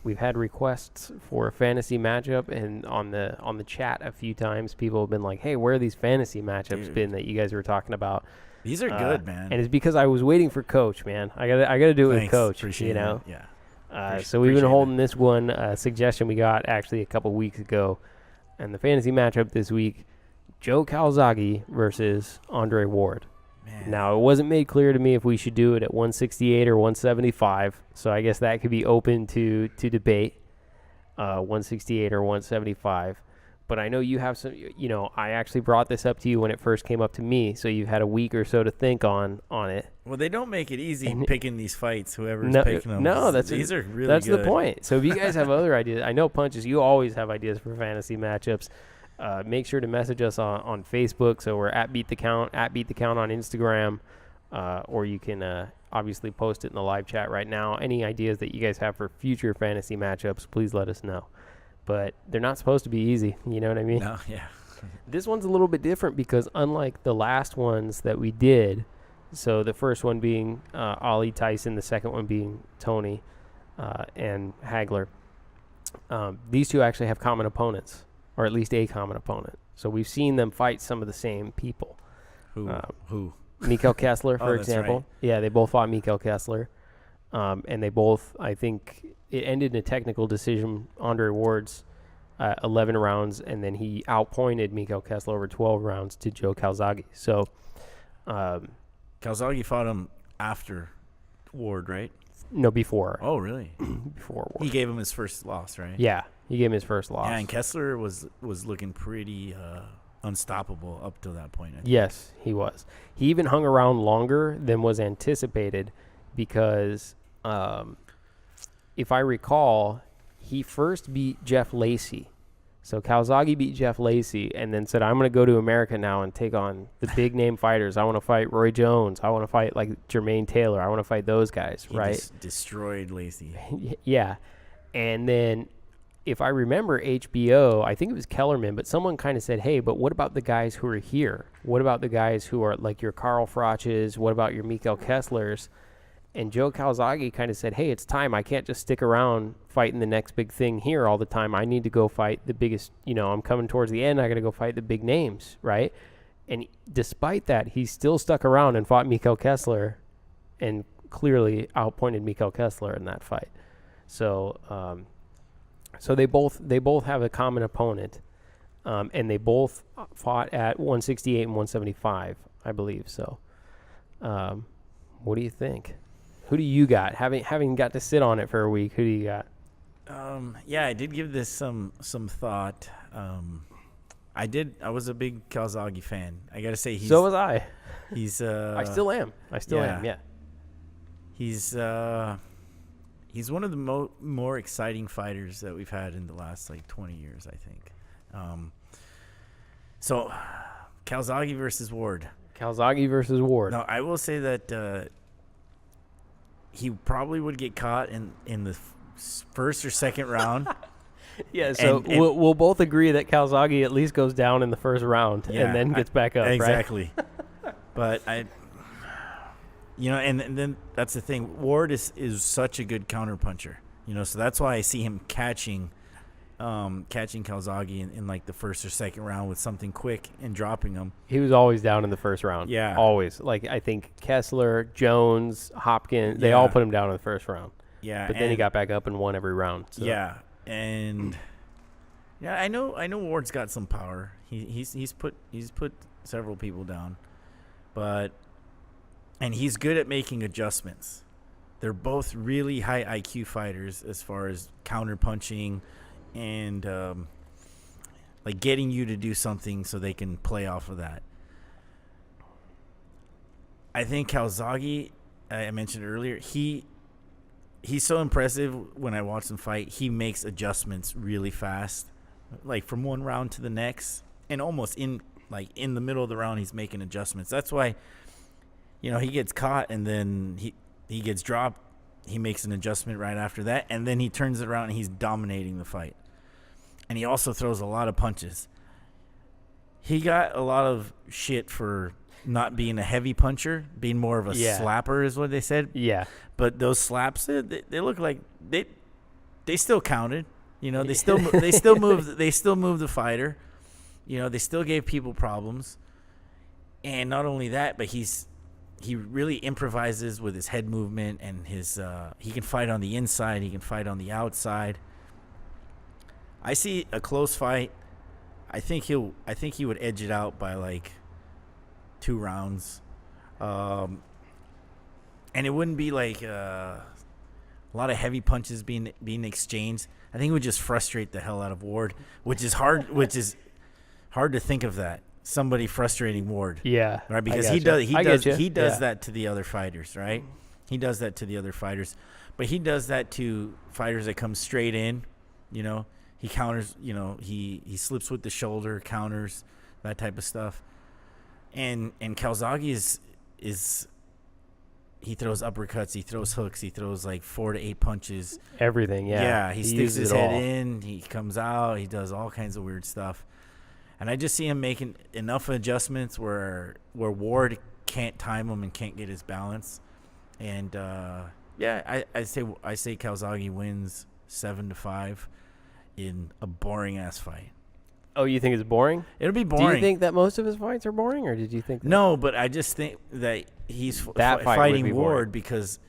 we've had requests for a fantasy matchup, and on the chat a few times, people have been like, "Hey, where are these fantasy matchups been that you guys were talking about?" These are good, man. And it's because I was waiting for Coach, man. I gotta do it with Coach. Appreciate you know. It. Yeah. So we've been holding this one suggestion we got actually a couple weeks ago, and the fantasy matchup this week: Joe Calzaghe versus Andre Ward. Man. Now, it wasn't made clear to me if we should do it at 168 or 175, so I guess that could be open to debate, 168 or 175. But I know you have some, I actually brought this up to you when it first came up to me, so you've had a week or so to think on it. Well, they don't make it easy picking these fights, whoever's picking them. No, these are really that's good. the point. So if you guys have other ideas, I know Punches, you always have ideas for fantasy matchups. Make sure to message us on Facebook. So we're at Beat the Count on Instagram, or you can obviously post it in the live chat right now. Any ideas that you guys have for future fantasy matchups, please let us know. But they're not supposed to be easy. You know what I mean? No, yeah. This one's a little bit different because unlike the last ones that we did, so the first one being Ollie Tyson, the second one being Tony and Hagler, these two actually have common opponents. Or at least a common opponent. So we've seen them fight some of the same people. Who? Mikael Kessler, for example. Right. Yeah, they both fought Mikael Kessler. And they both, I think, it ended in a technical decision. Andre Ward's 11 rounds, and then he outpointed Mikael Kessler over 12 rounds to Joe Calzaghe. So Calzaghe fought him after Ward, right? No, before. Oh, really? Before Ward. He gave him his first loss, right? Yeah, he gave him his first loss. Yeah, and Kessler was looking pretty unstoppable up to that point. Yes, he was. He even hung around longer than was anticipated because, if I recall, he first beat Jeff Lacey. So Calzaghe beat Jeff Lacey and then said, I'm going to go to America now and take on the big-name fighters. I want to fight Roy Jones. I want to fight, like, Jermaine Taylor. I want to fight those guys, he right? Destroyed Lacey. Yeah. And then, if I remember HBO, I think it was Kellerman, but someone kind of said, hey, but what about the guys who are here? What about the guys who are, like, your Carl Froches? What about your Mikael Kesslers? And Joe Calzaghe kind of said, hey, it's time. I can't just stick around fighting the next big thing here all the time. I need to go fight the biggest, I'm coming towards the end. I got to go fight the big names, right? And despite that, he still stuck around and fought Mikael Kessler and clearly outpointed Mikael Kessler in that fight. So they both have a common opponent, and they both fought at 168 and 175, I believe. So what do you think? Who do you got? Having got to sit on it for a week, who do you got? Yeah, I did give this some thought. I was a big Calzaghe fan. I got to say So was I. He's I still am. Yeah. He's one of the more exciting fighters that we've had in the last 20 years, I think. So Calzaghe versus Ward. Now, I will say that he probably would get caught in the first or second round. Yeah, so we'll both agree that Calzaghe at least goes down in the first round and then gets back up, exactly. Right? But and then that's the thing. Ward is such a good counterpuncher, so that's why I see him catching Calzaghe in the first or second round with something quick and dropping him. He was always down in the first round. Yeah. Always. I think Kessler, Jones, Hopkins, they all put him down in the first round. Yeah. But then he got back up and won every round. So. Yeah. And I know Ward's got some power. He's put several people down. And he's good at making adjustments. They're both really high IQ fighters as far as counterpunching and getting you to do something so they can play off of that. I think Calzaghe, I mentioned earlier, he's so impressive when I watch him fight. He makes adjustments really fast, from one round to the next, and almost in the middle of the round he's making adjustments. That's why he gets caught and then he gets dropped. He makes an adjustment right after that, and then he turns it around and he's dominating the fight. And he also throws a lot of punches. He got a lot of shit for not being a heavy puncher, being more of a slapper is what they said. Yeah. But those slaps, they look like they still counted. You know, they still moved the fighter. You know, they still gave people problems. And not only that, but he really improvises with his head movement and his he can fight on the inside, he can fight on the outside. I see a close fight. I think he would edge it out by like 2 rounds. And it wouldn't be like a lot of heavy punches being exchanged. I think it would just frustrate the hell out of Ward, which is hard to think of that. Somebody frustrating Ward. Yeah. Right, because he does that to the other fighters, right? He does that to the other fighters. But he does that to fighters that come straight in, you know. He counters, you know, he slips with the shoulder, counters, that type of stuff. And Calzaghe is he throws uppercuts, he throws hooks, he throws like 4 to 8 punches. Everything, yeah. Yeah, he sticks his head in, he comes out, he does all kinds of weird stuff. And I just see him making enough adjustments where Ward can't time him and can't get his balance. And I say Calzaghe wins 7-5 in a boring ass fight. Oh, you think it's boring? It'll be boring. Do you think that most of his fights are boring, or did you think that? No, but I just think that he's fighting Ward because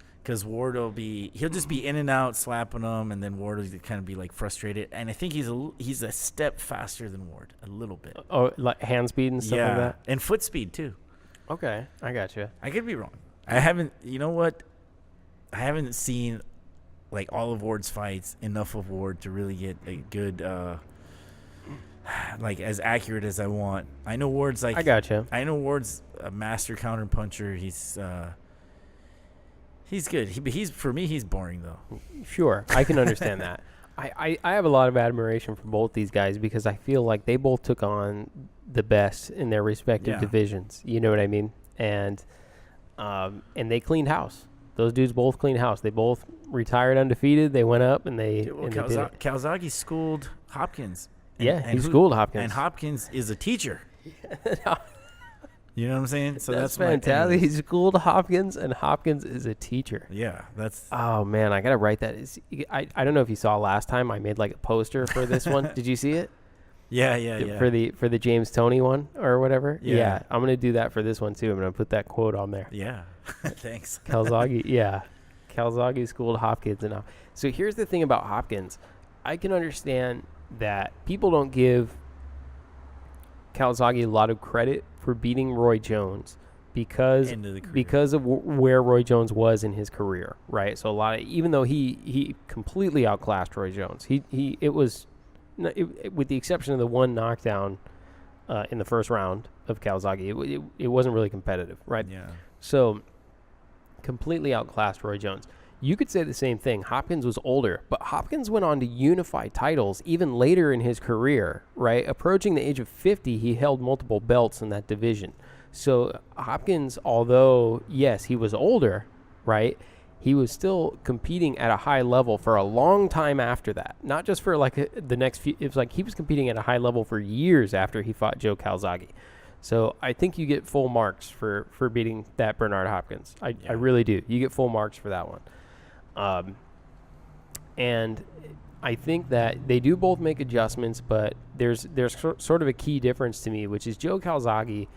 Ward he'll just be in and out slapping him, and then Ward will kind of be like frustrated. And I think he's a step faster than Ward, a little bit. Oh, like hand speed and stuff like that? And foot speed too. Okay, I got you. I could be wrong. I haven't seen like all of Ward's fights, enough of Ward to really get a good like as accurate as I want. I know Ward's like I got you. I know Ward's a master counter puncher. He's good. For me he's boring though. Sure, I can understand that. I have a lot of admiration for both these guys because I feel like they both took on the best in their respective divisions. You know what I mean? And they cleaned house. Those dudes both cleaned house. They both retired undefeated. They went up and they did it. Calzaghe schooled Hopkins. He schooled Hopkins. And Hopkins is a teacher. You know what I'm saying? So that's fantastic. He schooled Hopkins, and Hopkins is a teacher. Yeah, that's. Oh man, I gotta write that. I don't know if you saw last time I made like a poster for this one. Did you see it? Yeah. For the James Toney one or whatever. Yeah, I'm gonna do that for this one too. I'm gonna put that quote on there. Yeah, thanks. Calzaghe, Calzaghe schooled Hopkins enough. So here's the thing about Hopkins. I can understand that people don't give Calzaghe a lot of credit for beating Roy Jones because of where Roy Jones was in his career, right? So even though he completely outclassed Roy Jones, with the exception of the one knockdown in the first round of Calzaghe, it wasn't really competitive, right? Yeah. So completely outclassed Roy Jones. You could say the same thing. Hopkins was older, but Hopkins went on to unify titles even later in his career, right? Approaching the age of 50, he held multiple belts in that division. So Hopkins, although, yes, he was older, right, he was still competing at a high level for a long time after that. Not just for the next few. It was like he was competing at a high level for years after he fought Joe Calzaghe. So I think you get full marks for beating that Bernard Hopkins. I really do. You get full marks for that one. And I think that they do both make adjustments, but there's sort of a key difference to me, which is Joe Calzaghe,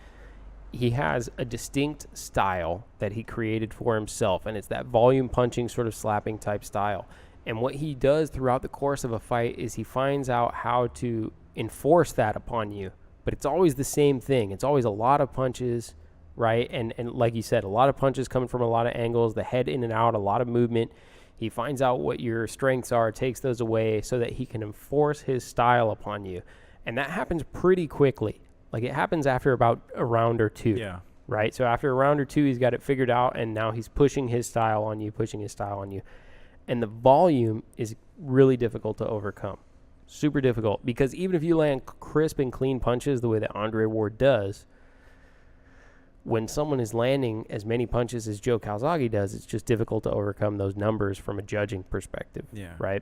he has a distinct style that he created for himself, and it's that volume punching, sort of slapping type style. And what he does throughout the course of a fight is he finds out how to enforce that upon you, but it's always the same thing. It's always a lot of punches, right? And like you said, a lot of punches coming from a lot of angles, the head in and out, a lot of movement. He finds out what your strengths are, takes those away so that he can enforce his style upon you. And that happens pretty quickly. Like it happens after about a round or two. Yeah. Right? So after a round or two, he's got it figured out, and now he's pushing his style on you. And the volume is really difficult to overcome. Super difficult. Because even if you land crisp and clean punches the way that Andre Ward does, when someone is landing as many punches as Joe Calzaghe does, it's just difficult to overcome those numbers from a judging perspective, right?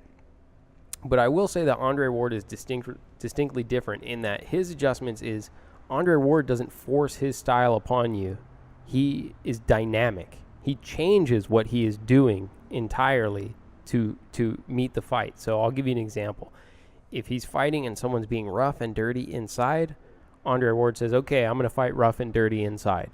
But I will say that Andre Ward is distinctly different in that his adjustments is Andre Ward doesn't force his style upon you. He is dynamic. He changes what he is doing entirely to meet the fight. So I'll give you an example. If he's fighting and someone's being rough and dirty inside, Andre Ward says, okay, I'm going to fight rough and dirty inside.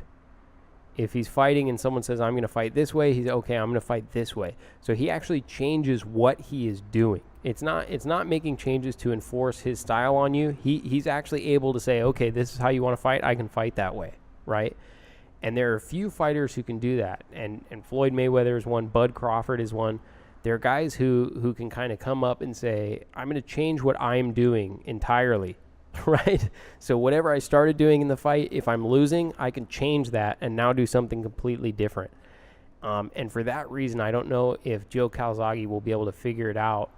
If he's fighting and someone says, I'm going to fight this way, he's okay, I'm going to fight this way. So he actually changes what he is doing. It's not making changes to enforce his style on you. He's actually able to say, okay, this is how you want to fight, I can fight that way, right? And there are a few fighters who can do that. And Floyd Mayweather is one, Bud Crawford is one. There are guys who can kind of come up and say, I'm going to change what I'm doing entirely, right? So whatever I started doing in the fight, if I'm losing, I can change that and now do something completely different. And for that reason, I don't know if Joe Calzaghe will be able to figure it out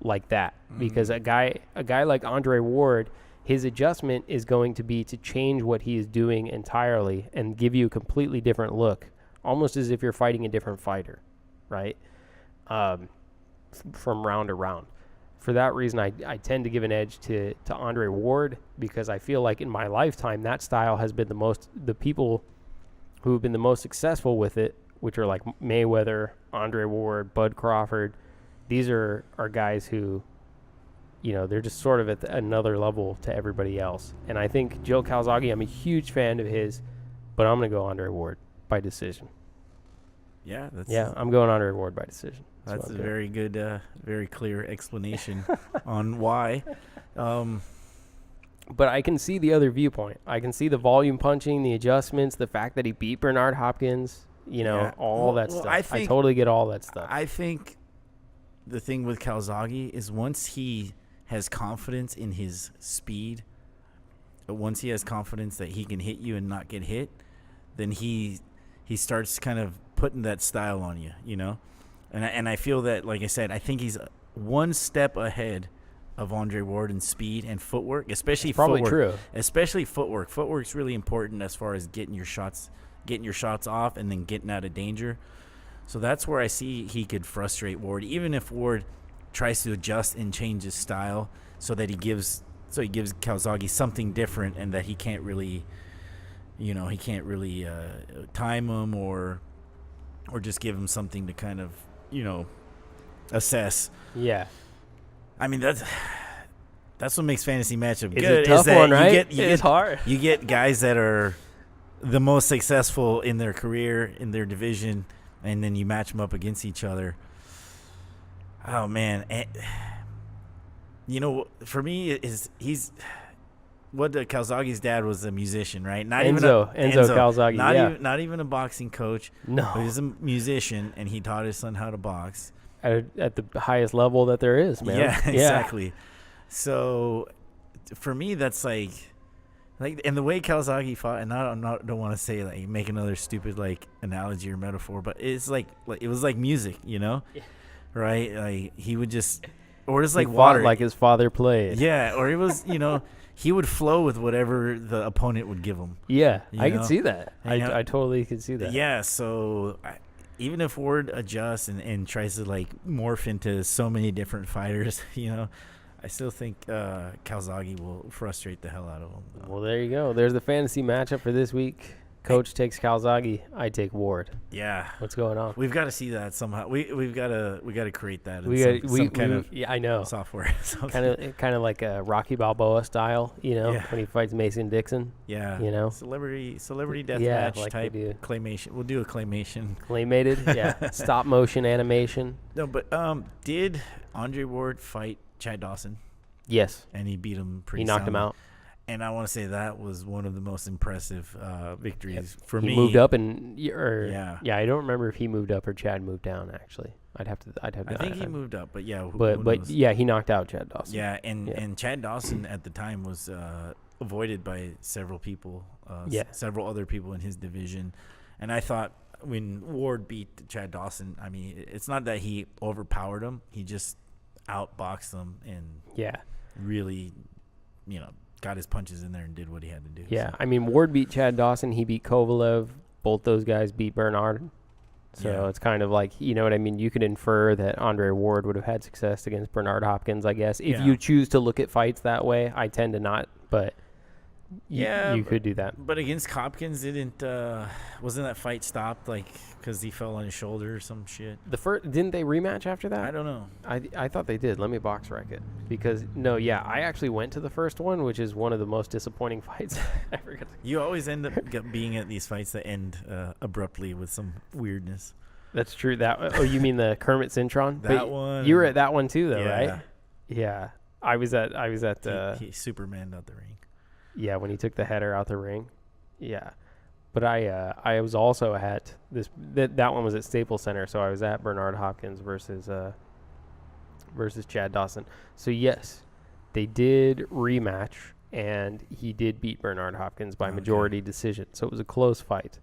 like that. Because a guy like Andre Ward, his adjustment is going to be to change what he is doing entirely and give you a completely different look, almost as if you're fighting a different fighter, right? From round to round. For that reason, I tend to give an edge to Andre Ward, because I feel like in my lifetime, that style has been the people who have been the most successful with it, which are like Mayweather, Andre Ward, Bud Crawford. These are guys who, they're just sort of at another level to everybody else. And I think Joe Calzaghe, I'm a huge fan of his, but I'm going to go Andre Ward by decision. Yeah, I'm going Andre Ward by decision. That's a very good, very clear explanation on why. But I can see the other viewpoint. I can see the volume punching, the adjustments, the fact that he beat Bernard Hopkins, all that stuff. I totally get all that stuff. I think the thing with Calzaghe is once he has confidence in his speed, once he has confidence that he can hit you and not get hit, then he starts kind of putting that style on you, And I feel that, like I said, I think he's one step ahead of Andre Ward in speed and footwork, especially probably footwork. True. Especially footwork. Footwork's really important as far as getting your shots off and then getting out of danger. So that's where I see he could frustrate Ward, even if Ward tries to adjust and change his style so that he gives Calzaghe something different, and that he can't really time him or just give him something to kind of assess. Yeah. I mean, that's what makes fantasy matchup good. It's a tough one, right? It's hard. You get guys that are the most successful in their career, in their division, and then you match them up against each other. Oh, man. For me, he's what Calzaghe's dad was a musician, right? Enzo Calzaghe, not even a boxing coach. No. But he's a musician, and he taught his son how to box. At the highest level that there is, man. Yeah, exactly. So, for me, that's like, and the way Calzaghe fought, and I don't want to say like make another stupid like analogy or metaphor, but it's like it was like music, Yeah. right? Like he would just, or it's like he water, like his father played. Yeah, or it was, he would flow with whatever the opponent would give him. Yeah, I can see that. I totally can see that. Yeah, so even if Ward adjusts and tries to like morph into so many different fighters, I still think Calzaghe will frustrate the hell out of him. Well, there you go. There's the fantasy matchup for this week. Coach takes Calzaghe. I take Ward. Yeah. What's going on? We've got to see that somehow. We've got to create that. Some kind of I know software. kind of like a Rocky Balboa style, when he fights Mason Dixon. Yeah. Celebrity deathmatch like type claymation. We'll do a claymation. Claymated. Yeah. Stop motion animation. No, but did Andre Ward fight Chad Dawson? Yes. And he beat him He knocked him out. And I want to say that was one of the most impressive victories for me. He moved up I don't remember if he moved up or Chad moved down. Actually, I'd have to. I think he moved up, but yeah. But he knocked out Chad Dawson. Yeah, and Chad Dawson at the time was avoided by several people. Several other people in his division, and I thought when Ward beat Chad Dawson, I mean, it's not that he overpowered him; he just outboxed him and really, got his punches in there and did what he had to do. Yeah, so. I mean, Ward beat Chad Dawson. He beat Kovalev. Both those guys beat Bernard. So it's kind of like, what I mean? You could infer that Andre Ward would have had success against Bernard Hopkins, I guess. If you choose to look at fights that way, I tend to not. But You could do that. But against Hopkins, wasn't that fight stopped like because he fell on his shoulder or some shit? Didn't they rematch after that? I don't know. I thought they did. Let me box rec it because I actually went to the first one, which is one of the most disappointing fights I ever got to. You always end up being at these fights that end abruptly with some weirdness. That's true. You mean the Kermit Cintron? That one. You were at that one too, though, Yeah. right? Yeah. I was at. He Supermaned out the ring. Yeah, when he took the header out the ring. Yeah. But I was also at this. That one was at Staples Center, so I was at Bernard Hopkins versus Chad Dawson. So yes, they did rematch, and he did beat Bernard Hopkins by majority decision. So it was a close fight.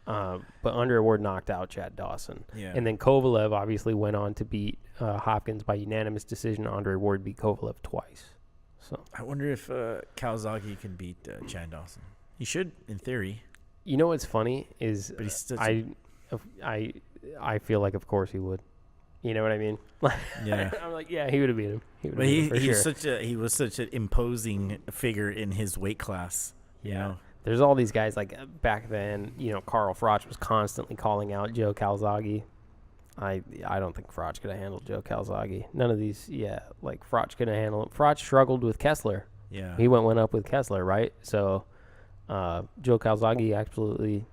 But Andre Ward knocked out Chad Dawson. Yeah. And then Kovalev obviously went on to beat Hopkins by unanimous decision. Andre Ward beat Kovalev twice. So I wonder if Calzaghe can beat Chad Dawson. He should, in theory. you know what's funny is But he's still I feel like of course he would. You know what I mean? Yeah. I'm like, yeah, he would have beat him. But he was such an imposing figure in his weight class. You know? There's all these guys like back then. Carl Froch was constantly calling out Joe Calzaghe. I don't think Froch could have handled Joe Calzaghe. None of these. Yeah, like Froch couldn't handle him. Froch struggled with Kessler. Yeah. He went up with Kessler, right? So Joe Calzaghe absolutely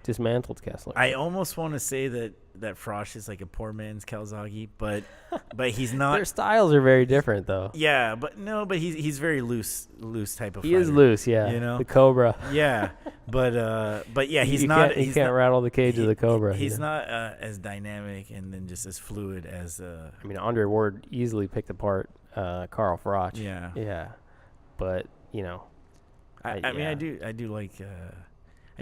dismantled Kessler. I almost want to say that Frosch is like a poor man's Calzaghe, but he's not. Their styles are very different, though. Yeah, but he's very loose type of. He fighter, is loose, yeah. The Cobra. Yeah, but yeah, he can't rattle the cage of the Cobra. He's not as dynamic and then just as fluid as. I mean, Andre Ward easily picked apart Carl Froch. Yeah. Yeah, but I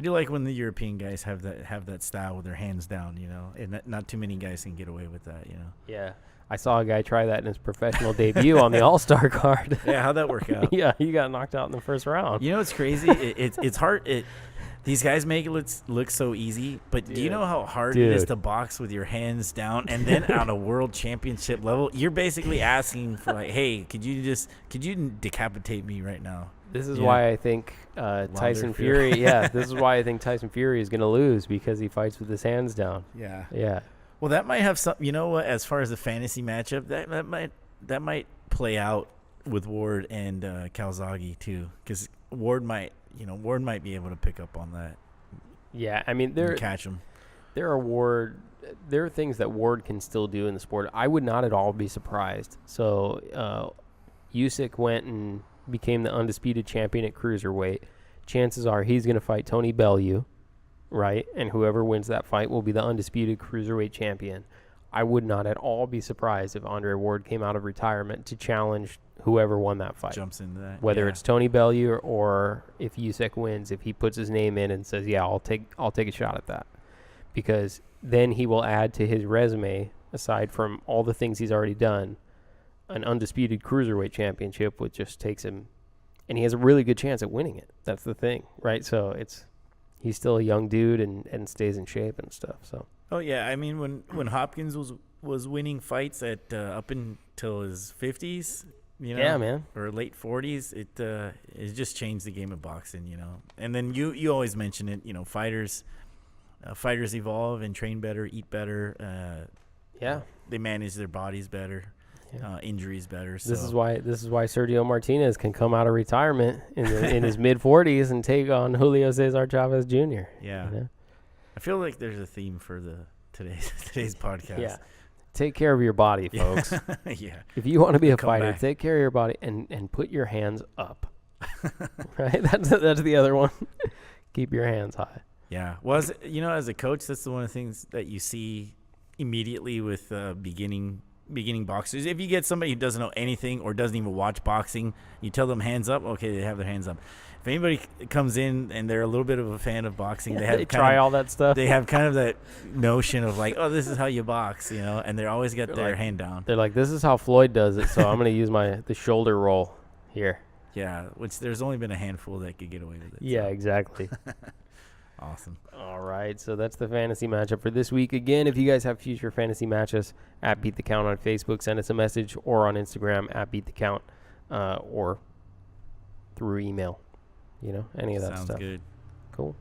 do like when the European guys have that style with their hands down, and not too many guys can get away with that, Yeah, I saw a guy try that in his professional debut on the All-Star card. Yeah, how'd that work out? Yeah, he got knocked out in the first round. It's crazy. It's hard. These guys make it look so easy, but do you know how hard it is to box with your hands down? And then on a world championship level, you're basically asking for like, hey, could you decapitate me right now? This is why I think Tyson Fury. Yeah, this is why I think Tyson Fury is going to lose because he fights with his hands down. Yeah. Yeah. Well, that might have some. You know what? As far as the fantasy matchup, that might play out with Ward and Calzaghe too, because Ward might be able to pick up on that. Yeah, I mean catch him. There are things that Ward can still do in the sport. I would not at all be surprised. So Usyk went and became the undisputed champion at cruiserweight. Chances are he's going to fight Tony Bellew, right? And whoever wins that fight will be the undisputed cruiserweight champion. I would not at all be surprised if Andre Ward came out of retirement to challenge whoever won that fight. Jumps into that. Whether it's Tony Bellew or if Usyk wins, if he puts his name in and says, "Yeah, I'll take a shot at that," because then he will add to his resume, aside from all the things he's already done, an undisputed cruiserweight championship, which just takes him, and he has a really good chance at winning it. That's the thing, right? So he's still a young dude and stays in shape and stuff. So. Oh yeah, I mean when Hopkins was winning fights at up until his 50s, yeah, man, or late 40s, it just changed the game of boxing, And then you always mention it, fighters evolve and train better, eat better. They manage their bodies better. Injuries better. So. This is why Sergio Martinez can come out of retirement in his mid 40s and take on Julio Cesar Chavez Jr. Yeah, I feel like there's a theme for today's podcast. Yeah, take care of your body, folks. Yeah, if you want to be a fighter, take care of your body and put your hands up. Right, that's the other one. Keep your hands high. Yeah, well, as a coach, that's one of the things that you see immediately with beginning boxers. If you get somebody who doesn't know anything or doesn't even watch boxing, you tell them hands up, okay, they have their hands up. If anybody comes in and they're a little bit of a fan of boxing, they try all that stuff. They have kind of that notion of like, oh, this is how you box, and they're always got their hand down. They're like, this is how Floyd does it, so I'm going to use the shoulder roll here. Yeah, which there's only been a handful that could get away with it. Yeah, exactly. Awesome. All right, so that's the fantasy matchup for this week. Again, if you guys have future fantasy matches, at Beat the Count on Facebook, send us a message, or on Instagram at Beat the Count, or through email. You know, any of that Sounds stuff. good. Cool.